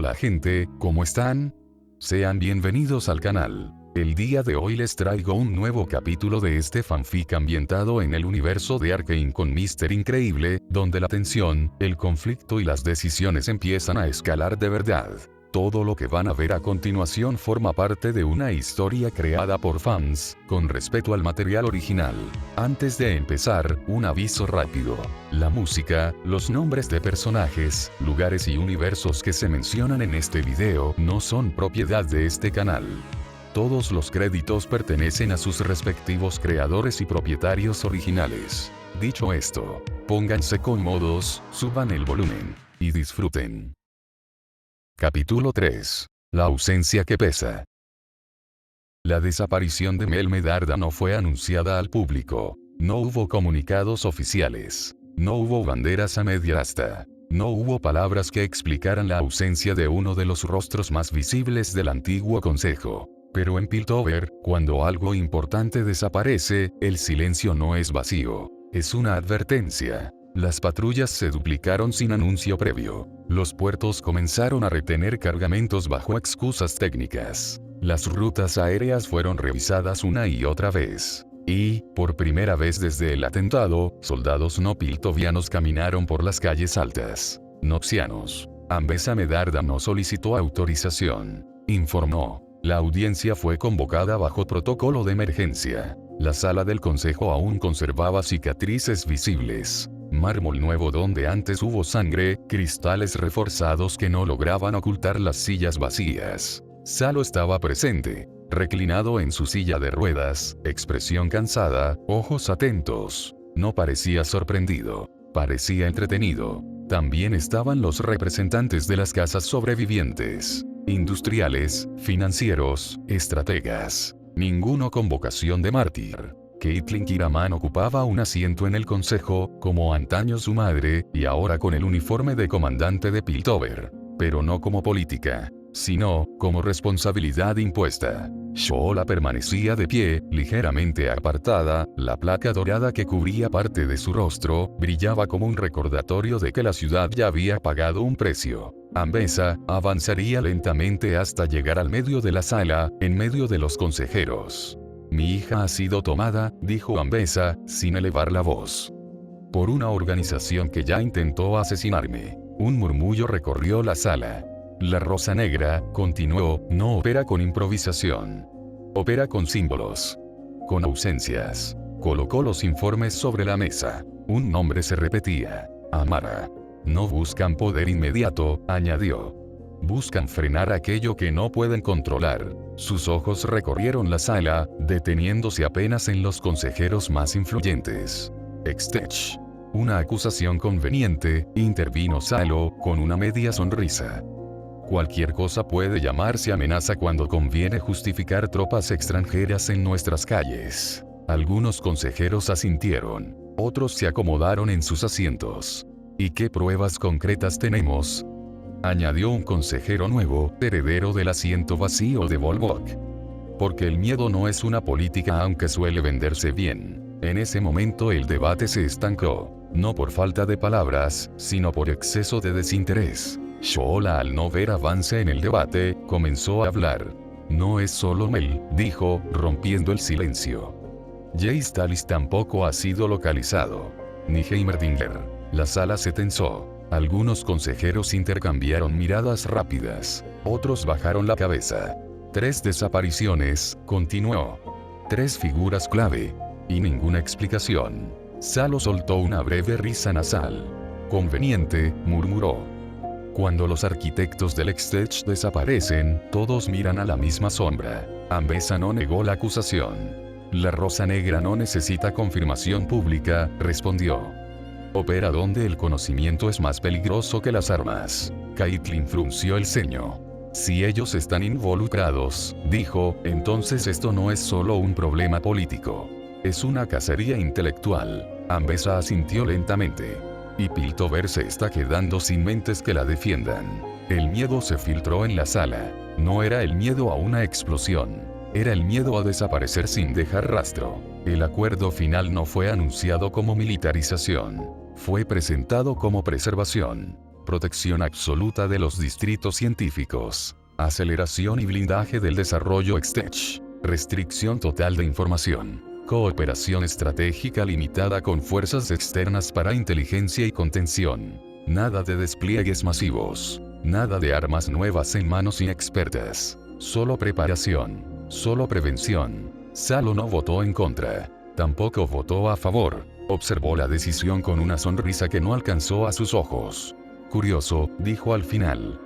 Hola gente, ¿cómo están? Sean bienvenidos al canal. El día de hoy les traigo un nuevo capítulo de este fanfic ambientado en el universo de Arcane con Mr. Increíble, donde la tensión, el conflicto y las decisiones empiezan a escalar de verdad. Todo lo que van a ver a continuación forma parte de una historia creada por fans, con respeto al material original. Antes de empezar, un aviso rápido. La música, los nombres de personajes, lugares y universos que se mencionan en este video no son propiedad de este canal. Todos los créditos pertenecen a sus respectivos creadores y propietarios originales. Dicho esto, pónganse cómodos, suban el volumen y disfruten. Capítulo 3. La ausencia que pesa. La desaparición de Mel Medarda no fue anunciada al público. No hubo comunicados oficiales. No hubo banderas a media asta. No hubo palabras que explicaran la ausencia de uno de los rostros más visibles del antiguo consejo. Pero en Piltover, cuando algo importante desaparece, el silencio no es vacío. Es una advertencia. Las patrullas se duplicaron sin anuncio previo. Los puertos comenzaron a retener cargamentos bajo excusas técnicas. Las rutas aéreas fueron revisadas una y otra vez. Y, por primera vez desde el atentado, soldados no piltovianos caminaron por las calles altas. Noxianos. Ambessa Medarda no solicitó autorización. Informó. La audiencia fue convocada bajo protocolo de emergencia. La sala del consejo aún conservaba cicatrices visibles. Mármol nuevo donde antes hubo sangre, cristales reforzados que no lograban ocultar las sillas vacías. Salo estaba presente, reclinado en su silla de ruedas, expresión cansada, ojos atentos. No parecía sorprendido, parecía entretenido. También estaban los representantes de las casas sobrevivientes, industriales, financieros, estrategas. Ninguno con vocación de mártir. Caitlin Kiraman ocupaba un asiento en el consejo, como antaño su madre, y ahora con el uniforme de comandante de Piltover. Pero no como política, sino como responsabilidad impuesta. Shola permanecía de pie, ligeramente apartada, la placa dorada que cubría parte de su rostro, brillaba como un recordatorio de que la ciudad ya había pagado un precio. Ambessa avanzaría lentamente hasta llegar al medio de la sala, en medio de los consejeros. Mi hija ha sido tomada, dijo Ambessa, sin elevar la voz. Por una organización que ya intentó asesinarme. Un murmullo recorrió la sala. La Rosa Negra, continuó, no opera con improvisación. Opera con símbolos. Con ausencias. Colocó los informes sobre la mesa. Un nombre se repetía. Amara. No buscan poder inmediato, añadió. Buscan frenar aquello que no pueden controlar. Sus ojos recorrieron la sala, deteniéndose apenas en los consejeros más influyentes. Extech. Una acusación conveniente, intervino Salo, con una media sonrisa. Cualquier cosa puede llamarse amenaza cuando conviene justificar tropas extranjeras en nuestras calles. Algunos consejeros asintieron. Otros se acomodaron en sus asientos. ¿Y qué pruebas concretas tenemos?, añadió un consejero nuevo, heredero del asiento vacío de Volbok. Porque el miedo no es una política aunque suele venderse bien. En ese momento el debate se estancó. No por falta de palabras, sino por exceso de desinterés. Shola, al no ver avance en el debate, comenzó a hablar. No es solo Mel, dijo, rompiendo el silencio. Jace Talis tampoco ha sido localizado. Ni Heimerdinger. La sala se tensó. Algunos consejeros intercambiaron miradas rápidas. Otros bajaron la cabeza. 3 desapariciones, continuó. 3 figuras clave. Y ninguna explicación. Salo soltó una breve risa nasal. Conveniente, murmuró. Cuando los arquitectos del Extech desaparecen, todos miran a la misma sombra. Ambessa no negó la acusación. La Rosa Negra no necesita confirmación pública, respondió. Opera donde el conocimiento es más peligroso que las armas. Caitlin frunció el ceño. Si ellos están involucrados, dijo, entonces esto no es solo un problema político. Es una cacería intelectual. Ambessa asintió lentamente. Y Piltover se está quedando sin mentes que la defiendan. El miedo se filtró en la sala. No era el miedo a una explosión. Era el miedo a desaparecer sin dejar rastro. El acuerdo final no fue anunciado como militarización. Fue presentado como preservación. protección absoluta de los distritos científicos, aceleración y blindaje del desarrollo Extech, restricción total de información, cooperación estratégica limitada con fuerzas externas para inteligencia y contención, nada de despliegues masivos, nada de armas nuevas en manos inexpertas, solo preparación, solo prevención. Salo no votó en contra, tampoco votó a favor, observó la decisión con una sonrisa que no alcanzó a sus ojos. Curioso, dijo al final.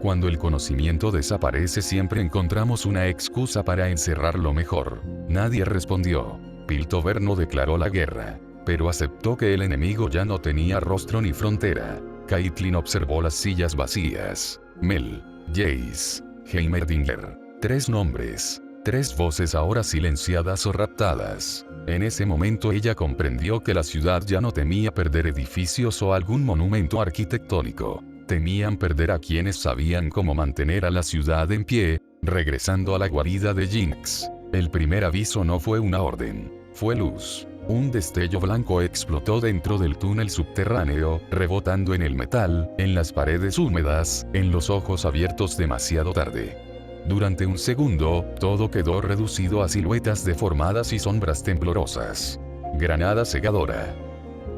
Cuando el conocimiento desaparece siempre encontramos una excusa para encerrarlo mejor. Nadie respondió. Piltover no declaró la guerra, pero aceptó que el enemigo ya no tenía rostro ni frontera. Caitlin observó las sillas vacías. Mel, Jace, Heimerdinger. 3 nombres. 3 voces ahora silenciadas o raptadas. En ese momento ella comprendió que la ciudad ya no temía perder edificios o algún monumento arquitectónico. Temían perder a quienes sabían cómo mantener a la ciudad en pie. Regresando a la guarida de Jinx. El primer aviso no fue una orden, fue luz. Un destello blanco explotó dentro del túnel subterráneo, rebotando en el metal, en las paredes húmedas, en los ojos abiertos demasiado tarde. Durante un segundo, todo quedó reducido a siluetas deformadas y sombras temblorosas. Granada cegadora.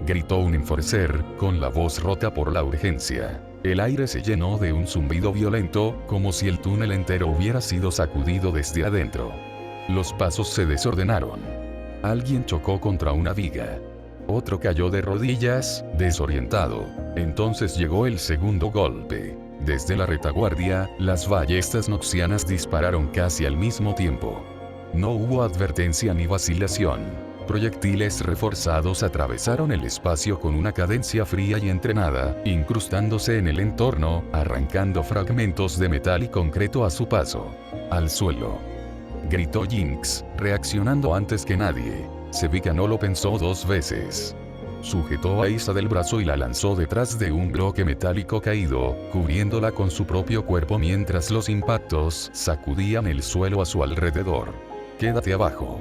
Gritó un enforcer, con la voz rota por la urgencia. El aire se llenó de un zumbido violento, como si el túnel entero hubiera sido sacudido desde adentro. Los pasos se desordenaron. Alguien chocó contra una viga. Otro cayó de rodillas, desorientado. Entonces llegó el segundo golpe. Desde la retaguardia, las ballestas noxianas dispararon casi al mismo tiempo. No hubo advertencia ni vacilación. Proyectiles reforzados atravesaron el espacio con una cadencia fría y entrenada, incrustándose en el entorno, arrancando fragmentos de metal y concreto a su paso. Al suelo. Gritó Jinx, reaccionando antes que nadie. Sevika no lo pensó 2 veces. Sujetó a Isa del brazo y la lanzó detrás de un bloque metálico caído, cubriéndola con su propio cuerpo mientras los impactos sacudían el suelo a su alrededor. «Quédate abajo»,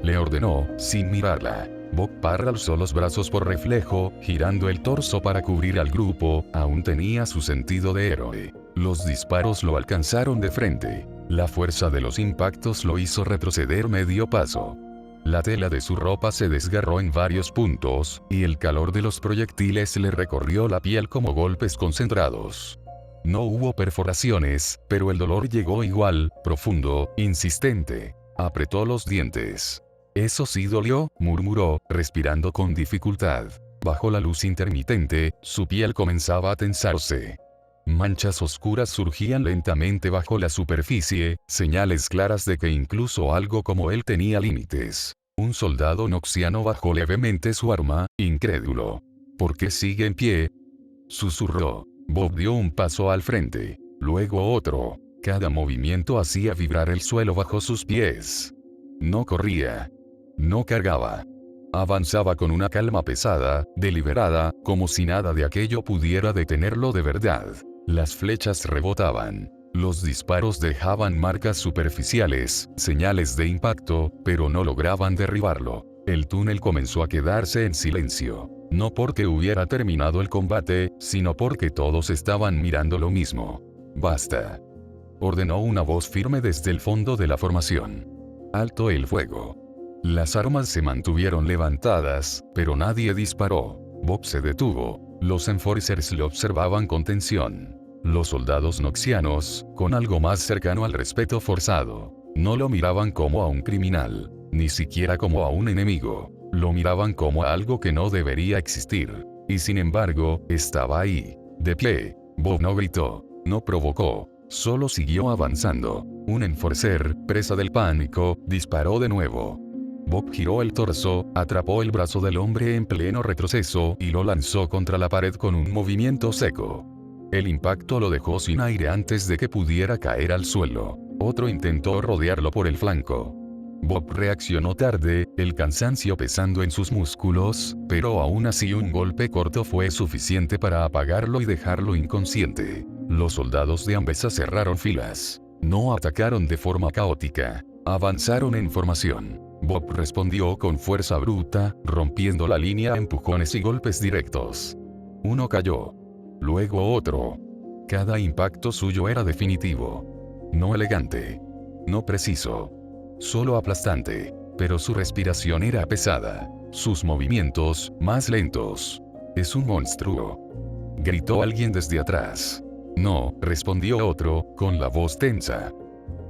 le ordenó, sin mirarla. Bob Parr alzó los brazos por reflejo, girando el torso para cubrir al grupo. Aún tenía su sentido de héroe. Los disparos lo alcanzaron de frente. La fuerza de los impactos lo hizo retroceder medio paso. La tela de su ropa se desgarró en varios puntos, y el calor de los proyectiles le recorrió la piel como golpes concentrados. No hubo perforaciones, pero el dolor llegó igual, profundo, insistente. Apretó los dientes. «Eso sí dolió», murmuró, respirando con dificultad. Bajo la luz intermitente, su piel comenzaba a tensarse. Manchas oscuras surgían lentamente bajo la superficie, señales claras de que incluso algo como él tenía límites. Un soldado noxiano bajó levemente su arma, incrédulo. «¿Por qué sigue en pie?», susurró. Bob dio un paso al frente, luego otro. Cada movimiento hacía vibrar el suelo bajo sus pies. No corría. No cargaba. Avanzaba con una calma pesada, deliberada, como si nada de aquello pudiera detenerlo de verdad. Las flechas rebotaban. Los disparos dejaban marcas superficiales, señales de impacto, pero no lograban derribarlo. El túnel comenzó a quedarse en silencio. No porque hubiera terminado el combate, sino porque todos estaban mirando lo mismo. «Basta», ordenó una voz firme desde el fondo de la formación. «Alto el fuego». Las armas se mantuvieron levantadas, pero nadie disparó. Bob se detuvo. Los enforcers lo observaban con tensión. Los soldados noxianos, con algo más cercano al respeto forzado, no lo miraban como a un criminal, ni siquiera como a un enemigo. Lo miraban como a algo que no debería existir. Y sin embargo, estaba ahí, de pie. Bob no gritó, no provocó. Solo siguió avanzando. Un enforcer, presa del pánico, disparó de nuevo. Bob giró el torso, atrapó el brazo del hombre en pleno retroceso y lo lanzó contra la pared con un movimiento seco. El impacto lo dejó sin aire antes de que pudiera caer al suelo. Otro intentó rodearlo por el flanco. Bob reaccionó tarde, el cansancio pesando en sus músculos, pero aún así un golpe corto fue suficiente para apagarlo y dejarlo inconsciente. Los soldados de Ambesa cerraron filas. No atacaron de forma caótica. Avanzaron en formación. Bob respondió con fuerza bruta, rompiendo la línea a empujones y golpes directos. Uno cayó. luego otro. Cada impacto suyo era definitivo. No elegante. No preciso. Solo aplastante. Pero su respiración era pesada. Sus movimientos, más lentos. Es un monstruo. Gritó alguien desde atrás. No, respondió otro, con la voz tensa.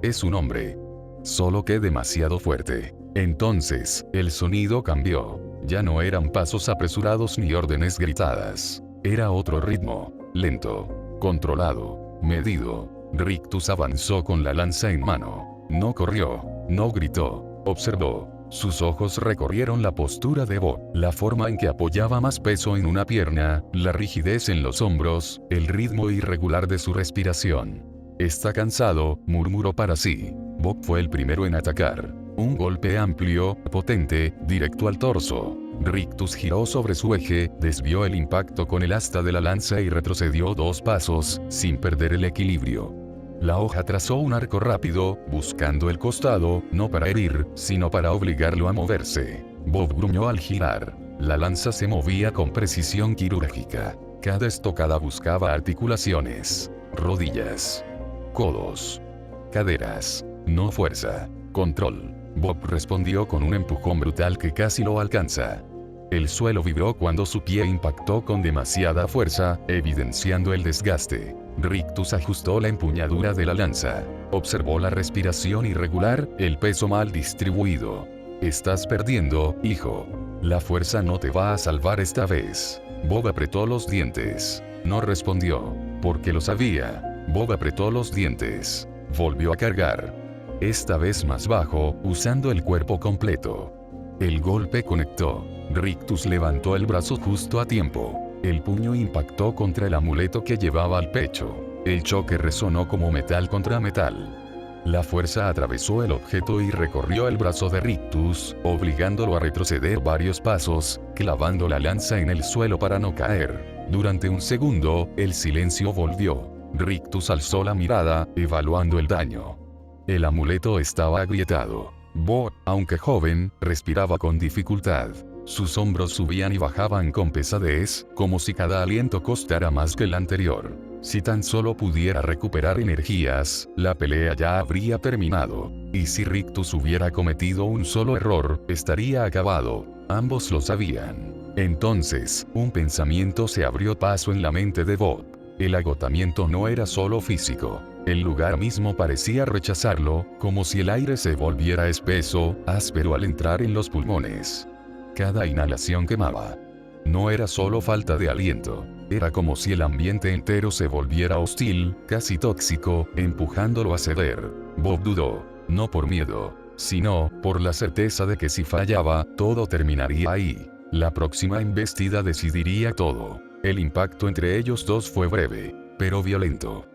Es un hombre. Solo que demasiado fuerte. Entonces, el sonido cambió. Ya no eran pasos apresurados ni órdenes gritadas. Era otro ritmo. Lento. Controlado. Medido. Rictus avanzó con la lanza en mano. No corrió. No gritó. Observó. Sus ojos recorrieron la postura de Bob, la forma en que apoyaba más peso en una pierna, la rigidez en los hombros, el ritmo irregular de su respiración. Está cansado, murmuró para sí. Bob fue el primero en atacar. Un golpe amplio, potente, directo al torso. Rictus giró sobre su eje, desvió el impacto con el asta de la lanza y retrocedió 2 pasos, sin perder el equilibrio. La hoja trazó un arco rápido, buscando el costado, no para herir, sino para obligarlo a moverse. Bob gruñó al girar. La lanza se movía con precisión quirúrgica. Cada estocada buscaba articulaciones, rodillas, codos, caderas. No fuerza. Control. Bob respondió con un empujón brutal que casi lo alcanza. El suelo vibró cuando su pie impactó con demasiada fuerza, evidenciando el desgaste. Rictus ajustó la empuñadura de la lanza. Observó la respiración irregular, el peso mal distribuido. Estás perdiendo, hijo. La fuerza no te va a salvar esta vez. Bob apretó los dientes. No respondió. Porque lo sabía. Bob apretó los dientes. Volvió a cargar. Esta vez más bajo, usando el cuerpo completo. El golpe conectó. Rictus levantó el brazo justo a tiempo. El puño impactó contra el amuleto que llevaba al pecho. El choque resonó como metal contra metal. La fuerza atravesó el objeto y recorrió el brazo de Rictus, obligándolo a retroceder varios pasos, clavando la lanza en el suelo para no caer. Durante un segundo, el silencio volvió. Rictus alzó la mirada, evaluando el daño. El amuleto estaba agrietado. Bob, aunque joven, respiraba con dificultad. Sus hombros subían y bajaban con pesadez, como si cada aliento costara más que el anterior. Si tan solo pudiera recuperar energías, la pelea ya habría terminado. Y si Rictus hubiera cometido un solo error, estaría acabado. Ambos lo sabían. Entonces, un pensamiento se abrió paso en la mente de Bob. El agotamiento no era solo físico. El lugar mismo parecía rechazarlo, como si el aire se volviera espeso, áspero al entrar en los pulmones. Cada inhalación quemaba. No era solo falta de aliento. Era como si el ambiente entero se volviera hostil, casi tóxico, empujándolo a ceder. Bob dudó. No por miedo, sino por la certeza de que si fallaba, todo terminaría ahí. La próxima embestida decidiría todo. El impacto entre ellos dos fue breve, pero violento,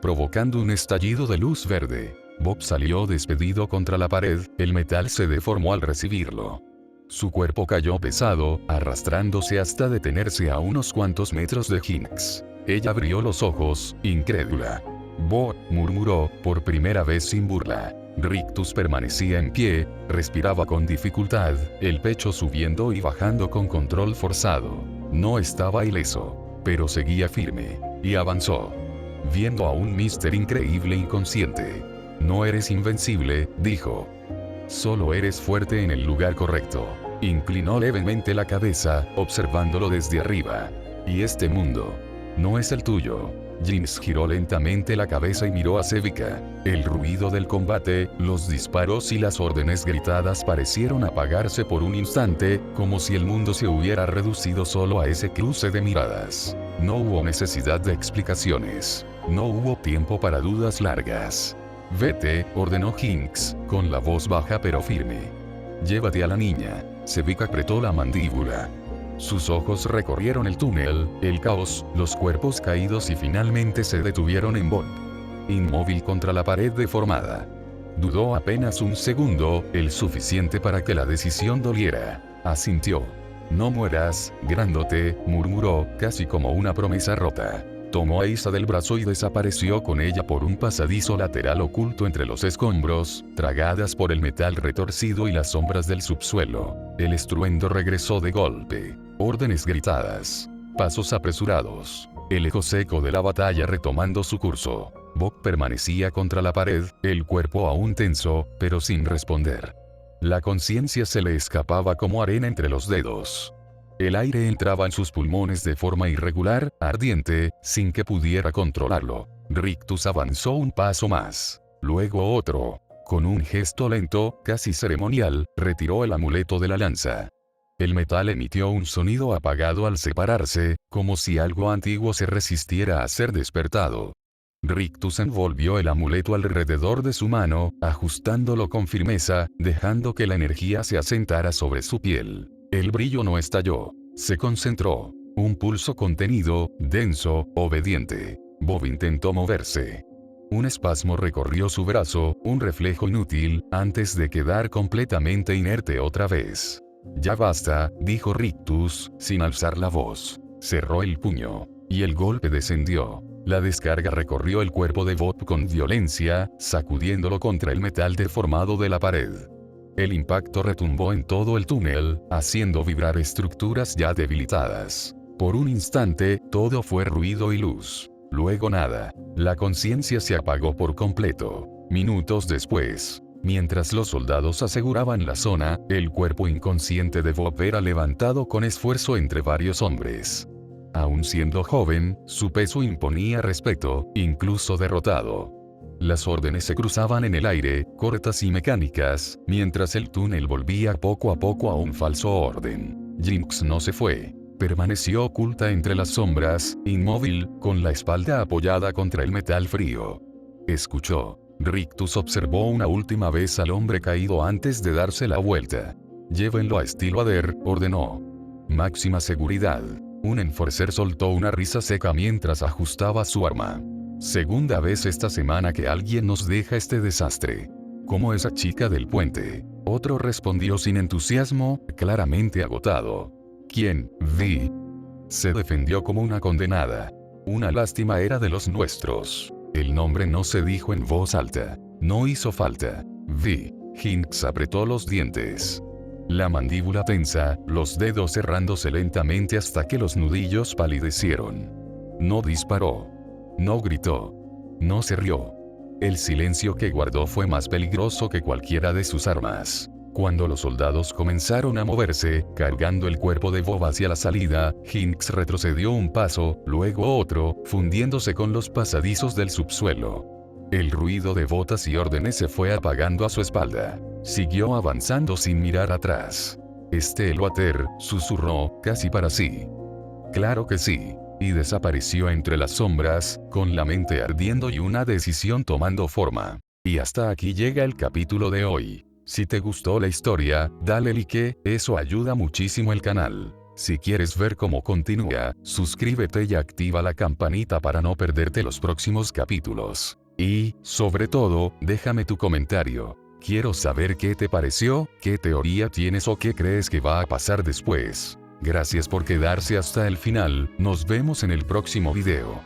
provocando un estallido de luz verde. Bob salió despedido contra la pared, el metal se deformó al recibirlo. Su cuerpo cayó pesado, arrastrándose hasta detenerse a unos cuantos metros de Jinx. Ella abrió los ojos, incrédula. Bob, murmuró, por primera vez sin burla. Rictus permanecía en pie, respiraba con dificultad, el pecho subiendo y bajando con control forzado. No estaba ileso, pero seguía firme, y avanzó. Viendo a un Mister Increíble inconsciente. No eres invencible, dijo. Solo eres fuerte en el lugar correcto. Inclinó levemente la cabeza, observándolo desde arriba. Y este mundo no es el tuyo. Jinx giró lentamente la cabeza y miró a Sevika. El ruido del combate, los disparos y las órdenes gritadas parecieron apagarse por un instante, como si el mundo se hubiera reducido solo a ese cruce de miradas. No hubo necesidad de explicaciones. No hubo tiempo para dudas largas. Vete, ordenó Jinx, con la voz baja pero firme. Llévate a la niña. Sevika apretó la mandíbula. Sus ojos recorrieron el túnel, el caos, los cuerpos caídos y finalmente se detuvieron en Bob. Inmóvil contra la pared deformada. Dudó apenas un segundo, el suficiente para que la decisión doliera. Asintió. No mueras, grandote, murmuró, casi como una promesa rota. Tomó a Isa del brazo y desapareció con ella por un pasadizo lateral oculto entre los escombros, tragadas por el metal retorcido y las sombras del subsuelo. El estruendo regresó de golpe. Órdenes gritadas. Pasos apresurados. El eco seco de la batalla retomando su curso. Bob permanecía contra la pared, el cuerpo aún tenso, pero sin responder. La conciencia se le escapaba como arena entre los dedos. El aire entraba en sus pulmones de forma irregular, ardiente, sin que pudiera controlarlo. Rictus avanzó un paso más. Luego otro. Con un gesto lento, casi ceremonial, retiró el amuleto de la lanza. El metal emitió un sonido apagado al separarse, como si algo antiguo se resistiera a ser despertado. Rictus envolvió el amuleto alrededor de su mano, ajustándolo con firmeza, dejando que la energía se asentara sobre su piel. El brillo no estalló. Se concentró. Un pulso contenido, denso, obediente. Bob intentó moverse. Un espasmo recorrió su brazo, un reflejo inútil, antes de quedar completamente inerte otra vez. Ya basta, dijo Rictus, sin alzar la voz. Cerró el puño. Y el golpe descendió. La descarga recorrió el cuerpo de Bob con violencia, sacudiéndolo contra el metal deformado de la pared. El impacto retumbó en todo el túnel, haciendo vibrar estructuras ya debilitadas. Por un instante, todo fue ruido y luz. Luego nada. La conciencia se apagó por completo. Minutos después, mientras los soldados aseguraban la zona, el cuerpo inconsciente de Bob era levantado con esfuerzo entre varios hombres. Aun siendo joven, su peso imponía respeto, incluso derrotado. Las órdenes se cruzaban en el aire, cortas y mecánicas, mientras el túnel volvía poco a poco a un falso orden. Jinx no se fue. Permaneció oculta entre las sombras, inmóvil, con la espalda apoyada contra el metal frío. Escuchó. Rictus observó una última vez al hombre caído antes de darse la vuelta. Llévenlo a Estilo Ader, ordenó. Máxima seguridad. Un enforcer soltó una risa seca mientras ajustaba su arma. Segunda vez esta semana que alguien nos deja este desastre. Como esa chica del puente. Otro respondió sin entusiasmo, claramente agotado. ¿Quién? Vi. Se defendió como una condenada. Una lástima era de los nuestros. El nombre no se dijo en voz alta. No hizo falta. Vi. Hinks apretó los dientes. La mandíbula tensa, los dedos cerrándose lentamente hasta que los nudillos palidecieron. No disparó. No gritó. No se rió. El silencio que guardó fue más peligroso que cualquiera de sus armas. Cuando los soldados comenzaron a moverse, cargando el cuerpo de Bob hacia la salida, Hinks retrocedió un paso, luego otro, fundiéndose con los pasadizos del subsuelo. El ruido de botas y órdenes se fue apagando a su espalda. Siguió avanzando sin mirar atrás. Estilo Ader, susurró, casi para sí. Claro que sí. Y desapareció entre las sombras, con la mente ardiendo y una decisión tomando forma. Y hasta aquí llega el capítulo de hoy. Si te gustó la historia, dale like, eso ayuda muchísimo el canal. Si quieres ver cómo continúa, suscríbete y activa la campanita para no perderte los próximos capítulos. Y, sobre todo, déjame tu comentario. Quiero saber qué te pareció, qué teoría tienes o qué crees que va a pasar después. Gracias por quedarse hasta el final, nos vemos en el próximo video.